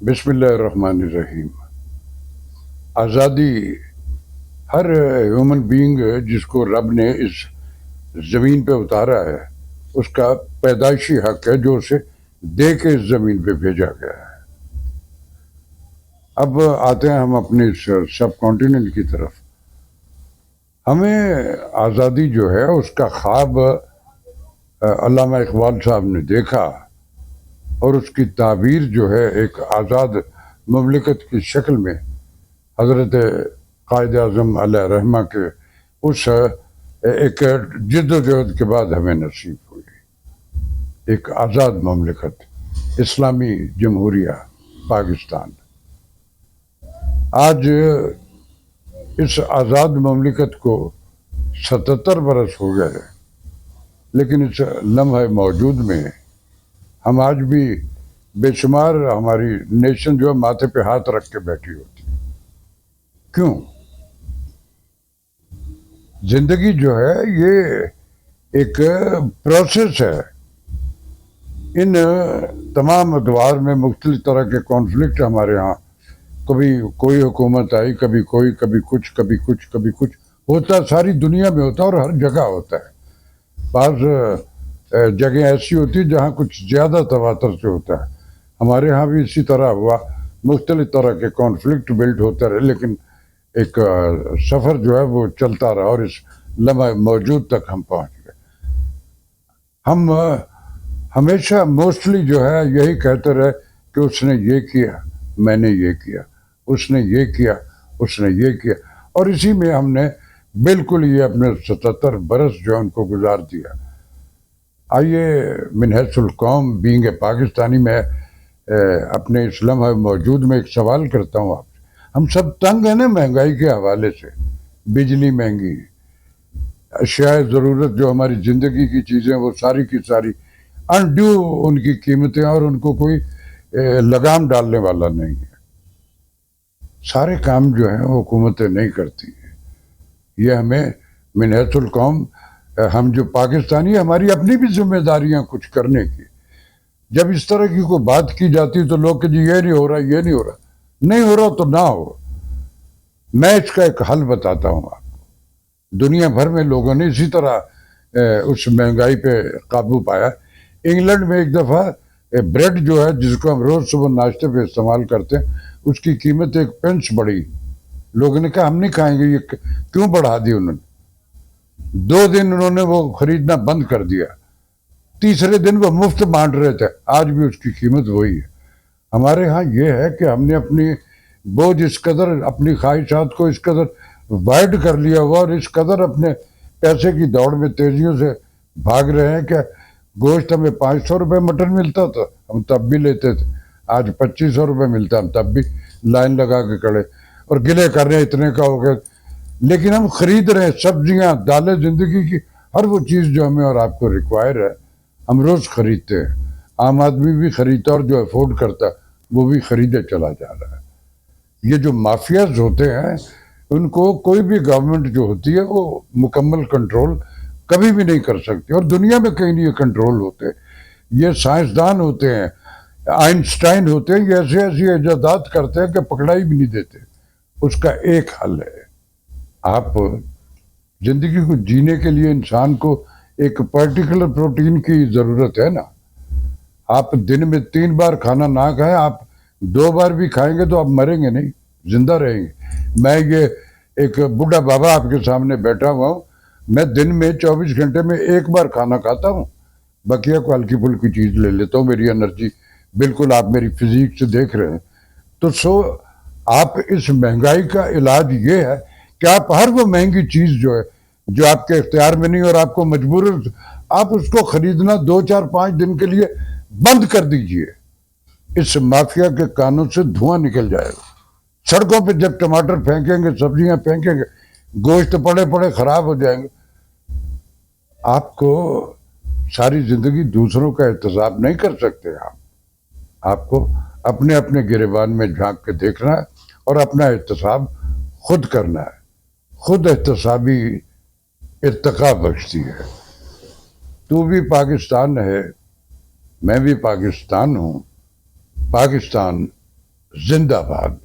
بسم اللہ الرحمن الرحیم۔ آزادی ہر ہیومن بینگ جس کو رب نے اس زمین پہ اتارا ہے اس کا پیدائشی حق ہے جو اسے دے کے اس زمین پہ بھیجا گیا ہے۔ اب آتے ہیں ہم اپنے سب کانٹیننٹ کی طرف۔ ہمیں آزادی جو ہے اس کا خواب علامہ اقبال صاحب نے دیکھا اور اس کی تعبیر جو ہے ایک آزاد مملکت کی شکل میں حضرت قائد اعظم علیہ رحمہ کے اس ایک جد و جہد کے بعد ہمیں نصیب ہوئی ایک آزاد مملکت اسلامی جمہوریہ پاکستان۔ آج اس آزاد مملکت کو 77 برس ہو گئے، لیکن اس لمحہ موجود میں ہم آج بھی بے شمار ہماری نیشن جو ہے ماتھے پہ ہاتھ رکھ کے بیٹھی ہوتی۔ کیوں؟ زندگی جو ہے یہ ایک پروسیس ہے۔ ان تمام ادوار میں مختلف طرح کے کانفلکٹ ہمارے ہاں، کبھی کوئی حکومت آئی، کبھی کوئی، کبھی کچھ، کبھی کچھ، کبھی کچھ ہوتا، ساری دنیا میں ہوتا اور ہر جگہ ہوتا ہے۔ بعض جگہیں ایسی ہوتی جہاں کچھ زیادہ تواتر سے ہوتا ہے۔ ہمارے ہاں بھی اسی طرح ہوا، مختلف طرح کے کانفلکٹ بلڈ ہوتے رہے، لیکن ایک سفر جو ہے وہ چلتا رہا اور اس لمحہ موجود تک ہم پہنچ گئے۔ ہم ہمیشہ موسٹلی جو ہے یہی کہتے رہے کہ اس نے یہ کیا، میں نے یہ کیا، اس نے یہ کیا، اس نے یہ کیا، اور اسی میں ہم نے بالکل یہ اپنے 77 برس جو ان کو گزار دیا۔ آئیے من حیث القوم بینگ اے پاکستانی میں اپنے اس لمحہ موجود میں ایک سوال کرتا ہوں آپ سے۔ ہم سب تنگ ہیں نا مہنگائی کے حوالے سے، بجلی مہنگی، اشیاء ضرورت جو ہماری زندگی کی چیزیں وہ ساری کی ساری انڈیو ان کی قیمتیں، اور ان کو کوئی لگام ڈالنے والا نہیں ہے۔ سارے کام جو ہیں وہ حکومتیں نہیں کرتی ہیں۔ یہ ہمیں من حیث القوم، ہم جو پاکستانی، ہماری اپنی بھی ذمہ داریاں کچھ کرنے کی۔ جب اس طرح کی کوئی بات کی جاتی تو لوگ کہ جی یہ نہیں ہو رہا، یہ نہیں ہو رہا، نہیں ہو رہا تو نہ ہو۔ میں اس کا ایک حل بتاتا ہوں آپ کو۔ دنیا بھر میں لوگوں نے اسی طرح اس مہنگائی پہ قابو پایا۔ انگلینڈ میں ایک دفعہ بریڈ جو ہے جس کو ہم روز صبح ناشتے پہ استعمال کرتے ہیں، اس کی قیمت 1 پینس بڑھی۔ لوگوں نے کہا ہم نہیں کھائیں گے، یہ کیوں بڑھا دی انہوں نے؟ 2 دن انہوں نے وہ خریدنا بند کر دیا، تیسرے دن وہ مفت بانٹ رہے تھے، آج بھی اس کی قیمت وہی ہے۔ ہمارے ہاں یہ ہے کہ ہم نے اپنی بوجھ اس قدر، اپنی خواہشات کو اس قدر وائڈ کر لیا ہوا اور اس قدر اپنے پیسے کی دوڑ میں تیزیوں سے بھاگ رہے ہیں کہ گوشت ہمیں 500 روپے مٹن ملتا تھا، ہم تب بھی لیتے تھے، آج 2500 روپے ملتا، ہم تب بھی لائن لگا کے کھڑے اور گلے کر رہے ہیں اتنے کا ہو گیا۔ لیکن ہم خرید رہے ہیں سبزیاں، دالیں، زندگی کی ہر وہ چیز جو ہمیں اور آپ کو ریکوائر ہے، ہم روز خریدتے ہیں۔ عام آدمی بھی خریدتا اور جو افورڈ کرتا وہ بھی خریدے چلا جا رہا ہے۔ یہ جو مافیاز ہوتے ہیں ان کو کوئی بھی گورنمنٹ جو ہوتی ہے وہ مکمل کنٹرول کبھی بھی نہیں کر سکتی، اور دنیا میں کہیں نہیں یہ کنٹرول ہوتے۔ یہ سائنسدان ہوتے ہیں، آئنسٹائن ہوتے ہیں، یہ ایسی ایسی ایجادات کرتے ہیں کہ پکڑائی بھی نہیں دیتے۔ اس کا ایک حل ہے، آپ زندگی کو جینے کے لیے انسان کو ایک پرٹیکولر پروٹین کی ضرورت ہے نا۔ آپ دن میں 3 بار کھانا نہ کھائیں، آپ 2 بار بھی کھائیں گے تو آپ مریں گے نہیں، زندہ رہیں گے۔ میں یہ ایک بوڑھا بابا آپ کے سامنے بیٹھا ہوا ہوں، میں دن میں 24 گھنٹے میں 1 بار کھانا کھاتا ہوں، بقیہ کو ہلکی پھلکی چیز لے لیتا ہوں۔ میری انرجی بالکل آپ میری فزیک سے دیکھ رہے ہیں۔ تو آپ اس مہنگائی کا علاج یہ ہے کہ آپ ہر وہ مہنگی چیز جو ہے جو آپ کے اختیار میں نہیں اور آپ کو مجبور، آپ اس کو خریدنا 2 4 5 دن کے لیے بند کر دیجئے۔ اس مافیا کے کانوں سے دھواں نکل جائے گا۔ سڑکوں پہ جب ٹماٹر پھینکیں گے، سبزیاں پھینکیں گے، گوشت پڑے پڑے خراب ہو جائیں گے۔ آپ کو ساری زندگی دوسروں کا احتساب نہیں کر سکتے۔ آپ کو اپنے اپنے گریبان میں جھانک کے دیکھنا ہے اور اپنا احتساب خود کرنا ہے۔ خود احتسابی ارتقا بخشتی ہے۔ تو بھی پاکستان ہے، میں بھی پاکستان ہوں۔ پاکستان زندہ باد.